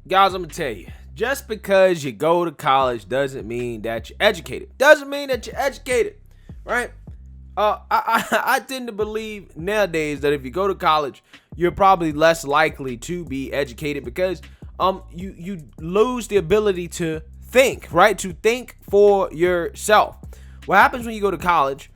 Guys, I'm gonna tell you, just because you go to college doesn't mean that you're educated. Doesn't mean that you're educated, right? I tend to believe nowadays that if you go to college, you're probably less likely to be educated because you lose the ability to think, right? To think for yourself. What happens when you go to college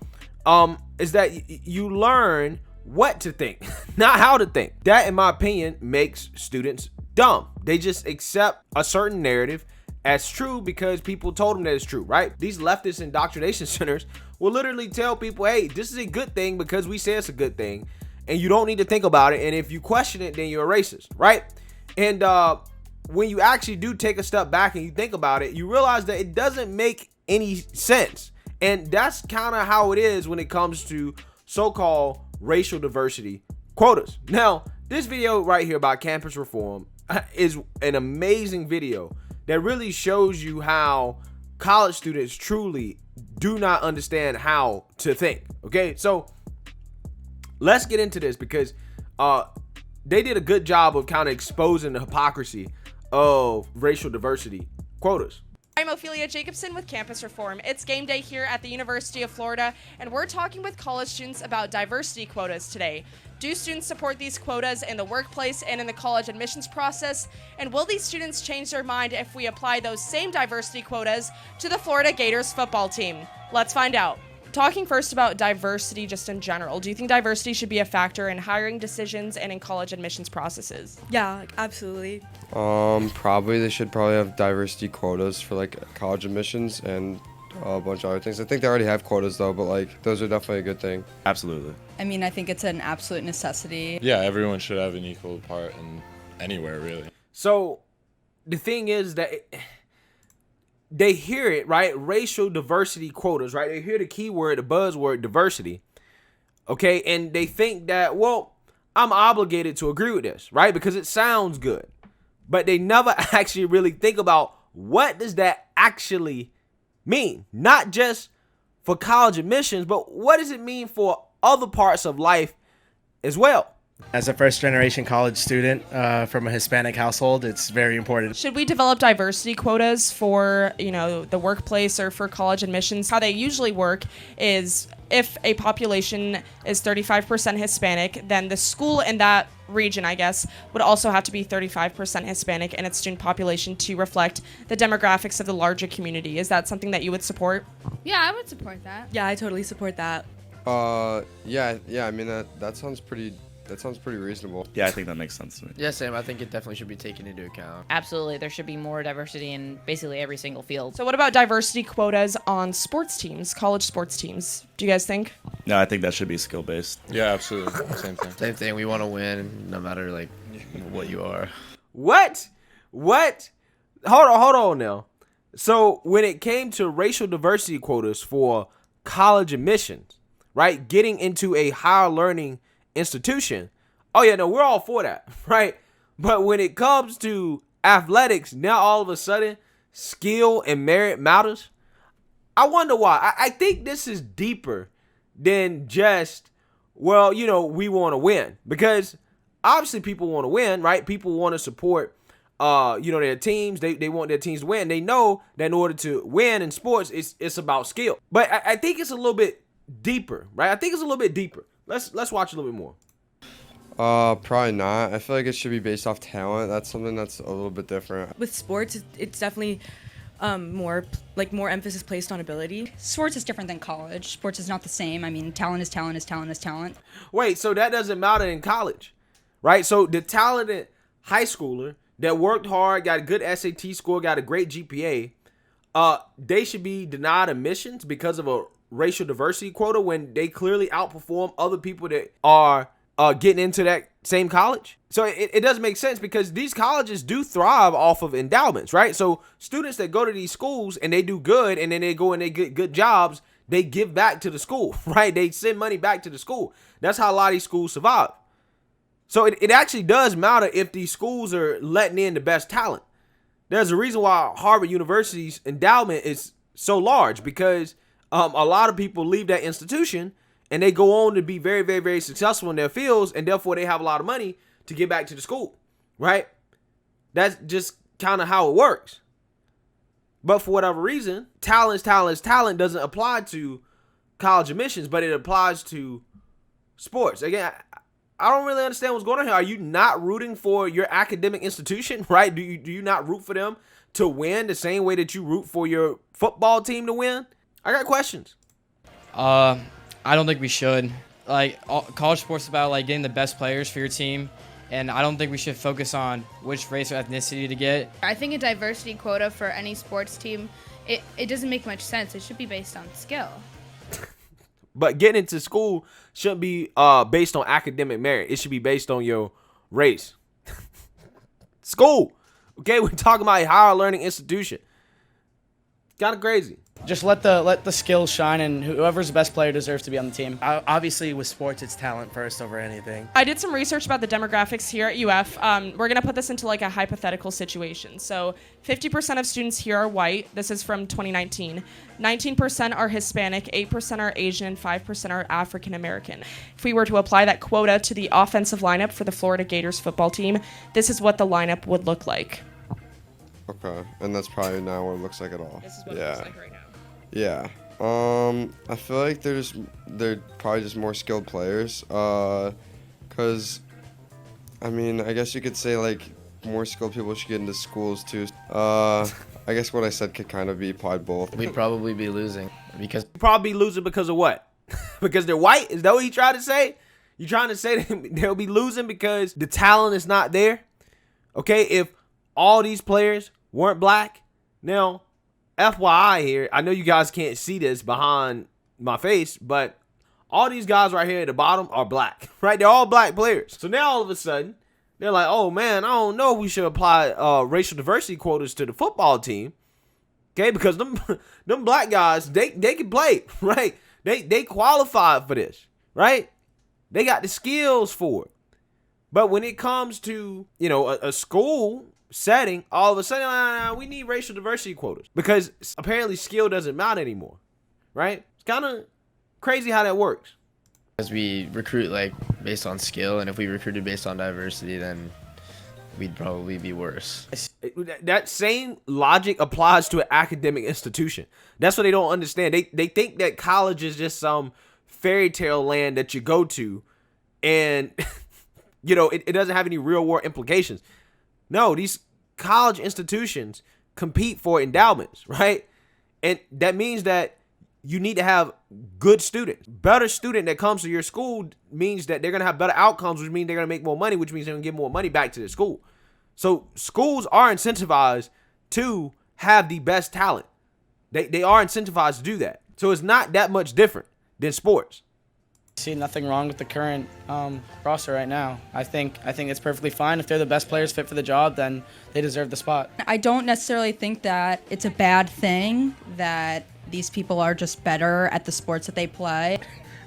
is that you learn what to think, not how to think. That, in my opinion, makes students dumb. They just accept a certain narrative as true because people told them that it's true, right? These leftist indoctrination centers will literally tell people, hey, this is a good thing because we say it's a good thing, and you don't need to think about it, and if you question it, then you're a racist, right? And when you actually do take a step back and you think about it, you realize that it doesn't make any sense. And that's kind of how it is when it comes to so-called racial diversity quotas. Now, this video right here about campus reform is an amazing video that really shows you how college students truly do not understand how to think. Okay, so let's get into this because they did a good job of kind of exposing the hypocrisy of racial diversity quotas. I'm Ophelie Jacobson with Campus Reform. It's game day here at the University of Florida, and we're talking with college students about diversity quotas today. Do students support these quotas in the workplace and in the college admissions process? And will these students change their mind if we apply those same diversity quotas to the Florida Gators football team? Let's find out. Talking first about diversity just in general, do you think diversity should be a factor in hiring decisions and in college admissions processes? Yeah, absolutely. Probably they should have diversity quotas for like college admissions and a bunch of other things. I think they already have quotas though, but like those are definitely a good thing. Absolutely. I mean, I think it's an absolute necessity. Yeah, everyone should have an equal part in anywhere really. So the thing is that they hear it, right? Racial diversity quotas, right? They hear the keyword, the buzzword diversity, okay? And they think that, well, I'm obligated to agree with this, right? Because it sounds good. But they never actually really think about what does that actually mean? Not just for college admissions, but what does it mean for other parts of life as well? As a first-generation college student from a Hispanic household, it's very important. Should we develop diversity quotas for, the workplace or for college admissions? How they usually work is if a population is 35% Hispanic, then the school in that region, I guess, would also have to be 35% Hispanic in its student population to reflect the demographics of the larger community. Is that something that you would support? Yeah, I would support that. Yeah, I totally support that. Yeah. I mean that sounds pretty reasonable. Yeah, I think that makes sense to me. Yeah, Sam, I think it definitely should be taken into account. Absolutely. There should be more diversity in basically every single field. So what about diversity quotas on sports teams, college sports teams? Do you guys think? No, I think that should be skill-based. Yeah, absolutely. Same thing. Same thing. We want to win no matter what you are. What? Hold on now. So when it came to racial diversity quotas for college admissions, right? Getting into a higher learning institution. Oh yeah, no, we're all for that, right? But when it comes to athletics, now all of a sudden skill and merit matters. I wonder why. I think this is deeper than just, well, we want to win, because obviously people want to win, right? People want to support their teams. They want their teams to win. They know that in order to win in sports, it's about skill. But I think it's a little bit deeper, right? I think it's a little bit deeper. Let's watch a little bit more. Probably not. I feel like it should be based off talent. That's something that's a little bit different. With sports, it's definitely more emphasis placed on ability. Sports is different than college. Sports is not the same. I mean, talent is talent is talent is talent. Wait, so that doesn't matter in college, right? So the talented high schooler that worked hard, got a good SAT score, got a great GPA, they should be denied admissions because of a racial diversity quota when they clearly outperform other people that are getting into that same college. So it doesn't make sense because these colleges do thrive off of endowments, right? So students that go to these schools and they do good and then they go and they get good jobs, they give back to the school, right? They send money back to the school. That's how a lot of these schools survive. So it actually does matter if these schools are letting in the best talent. There's a reason why Harvard University's endowment is so large, because a lot of people leave that institution and they go on to be very, very, very successful in their fields, and therefore they have a lot of money to give back to the school, right? That's just kind of how it works. But for whatever reason, talent doesn't apply to college admissions, but it applies to sports. Again, I don't really understand what's going on here. Are you not rooting for your academic institution, right? Do you not root for them to win the same way that you root for your football team to win? I got questions. I don't think we should. Like, college sports is about like getting the best players for your team, and I don't think we should focus on which race or ethnicity to get. I think a diversity quota for any sports team, it doesn't make much sense. It should be based on skill. But getting into school shouldn't be based on academic merit. It should be based on your race. School. Okay, we're talking about a higher learning institution. Kind of crazy. Just let the skills shine, and whoever's the best player deserves to be on the team. Obviously, with sports, it's talent first over anything. I did some research about the demographics here at UF. We're going to put this into like a hypothetical situation. So 50% of students here are white. This is from 2019. 19% are Hispanic, 8% are Asian, and 5% are African American. If we were to apply that quota to the offensive lineup for the Florida Gators football team, this is what the lineup would look like. Okay, and that's probably not what it looks like at all. This is what it looks like right now. Yeah. I feel like they're probably just more skilled players. 'Cause I mean, I guess you could say like more skilled people should get into schools too. I guess what I said could kind of be applied both. We'd probably be losing because because of what? Because they're white? Is that what you trying to say? You trying to say that they'll be losing because the talent is not there? Okay, if all these players weren't black, now FYI here, I know you guys can't see this behind my face, but all these guys right here at the bottom are black, right? They're all black players. So now all of a sudden, they're like, oh man, I don't know if we should apply racial diversity quotas to the football team. Okay, because them black guys, they can play, right? They qualified for this, right? They got the skills for it. But when it comes to, you know, a school setting, all of a sudden, we need racial diversity quotas because apparently skill doesn't matter anymore, right? It's kind of crazy how that works. Because we recruit like based on skill, and if we recruited based on diversity, then we'd probably be worse. That same logic applies to an academic institution. That's what they don't understand. They think that college is just some fairy tale land that you go to, and you know it doesn't have any real world implications. No, these college institutions compete for endowments, right? And that means that you need to have good students. Better student that comes to your school means that they're going to have better outcomes, which means they're going to make more money, which means they're going to give more money back to the school. So schools are incentivized to have the best talent. They are incentivized to do that. So it's not that much different than sports. I see nothing wrong with the current roster right now. I think it's perfectly fine. If they're the best players fit for the job, then they deserve the spot. I don't necessarily think that it's a bad thing that these people are just better at the sports that they play.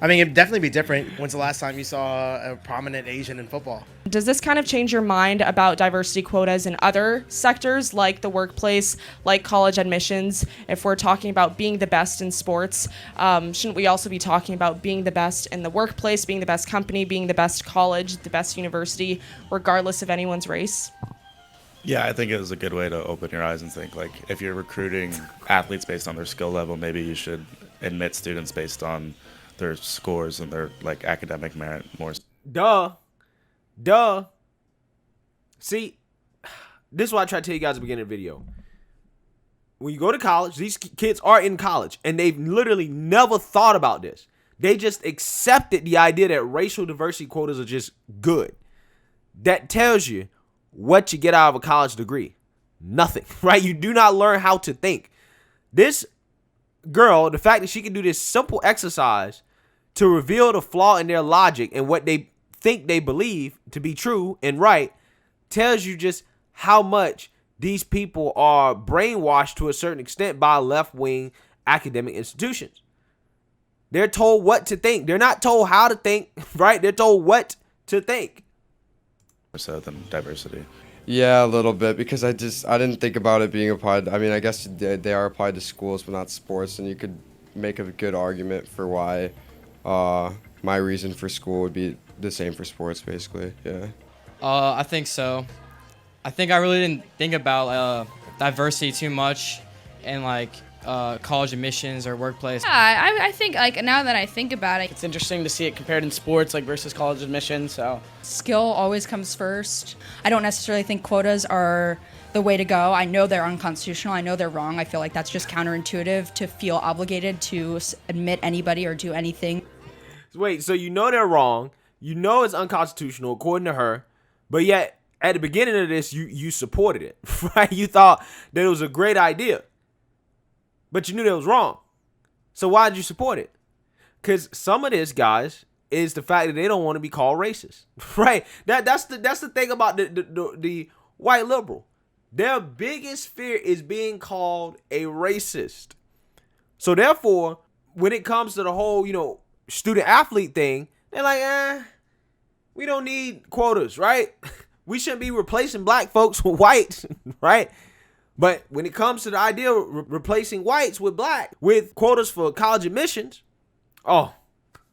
I mean, it'd definitely be different. When's the last time you saw a prominent Asian in football? Does this kind of change your mind about diversity quotas in other sectors like the workplace, like college admissions? If we're talking about being the best in sports, shouldn't we also be talking about being the best in the workplace, being the best company, being the best college, the best university, regardless of anyone's race? Yeah, I think it was a good way to open your eyes and think, like, if you're recruiting athletes based on their skill level, maybe you should admit students based on their scores and their like academic merit more. Duh. See, this is what I try to tell you guys at the beginning of the video. When you go to college, these kids are in college and they've literally never thought about this. They just accepted the idea that racial diversity quotas are just good. That tells you what you get out of a college degree. Nothing, right? You do not learn how to think. This girl, the fact that she can do this simple exercise to reveal the flaw in their logic and what they think they believe to be true and right tells you just how much these people are brainwashed to a certain extent by left-wing academic institutions. They're told what to think. They're not told how to think, right? They're told what to think. So than diversity. Yeah, a little bit, because I didn't think about it being applied. I mean, I guess they are applied to schools, but not sports, and you could make a good argument for why my reason for school would be the same for sports, basically. Yeah. I think so. I think I really didn't think about diversity too much in college admissions or workplace. Yeah, I think like now that I think about it, It's interesting to see it compared in sports like versus college admission. So skill always comes first. I don't necessarily think quotas are the way to go. I know they're unconstitutional. I know they're wrong. I feel like that's just counterintuitive to feel obligated to admit anybody or do anything. Wait, so you know they're wrong. You know it's unconstitutional according to her, but yet at the beginning of this, you supported it, right? You thought that it was a great idea, but you knew that it was wrong. So why did you support it? Because some of this, guys, is the fact that they don't want to be called racist, right? That's the thing about the white liberal. Their biggest fear is being called a racist. So therefore, when it comes to the whole, student athlete thing, they're like, we don't need quotas, right? We shouldn't be replacing black folks with whites, right? But when it comes to the idea of replacing whites with black, with quotas for college admissions, oh,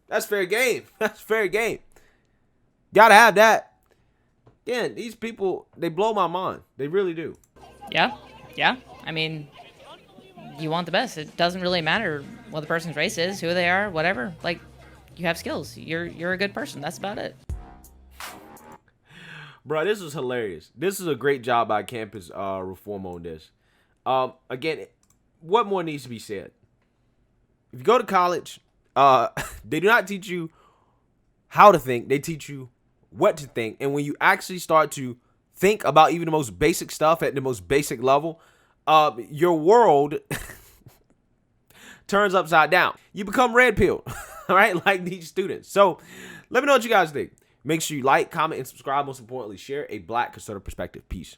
that's fair game. That's fair game. Gotta have that. Again, these people, they blow my mind. They really do. Yeah. I mean, you want the best. It doesn't really matter what the person's race is, who they are, whatever. Like, you have skills. You're a good person. That's about it. Bro, this was hilarious. This is a great job by campus reform on this. Again, what more needs to be said? If you go to college, they do not teach you how to think. They teach you what to think. And when you actually start to think about even the most basic stuff at the most basic level, your world turns upside down. You become red pilled, all right, like these students. So let me know what you guys think. Make sure you like, comment, and subscribe. Most importantly, share a Black conservative perspective. Peace.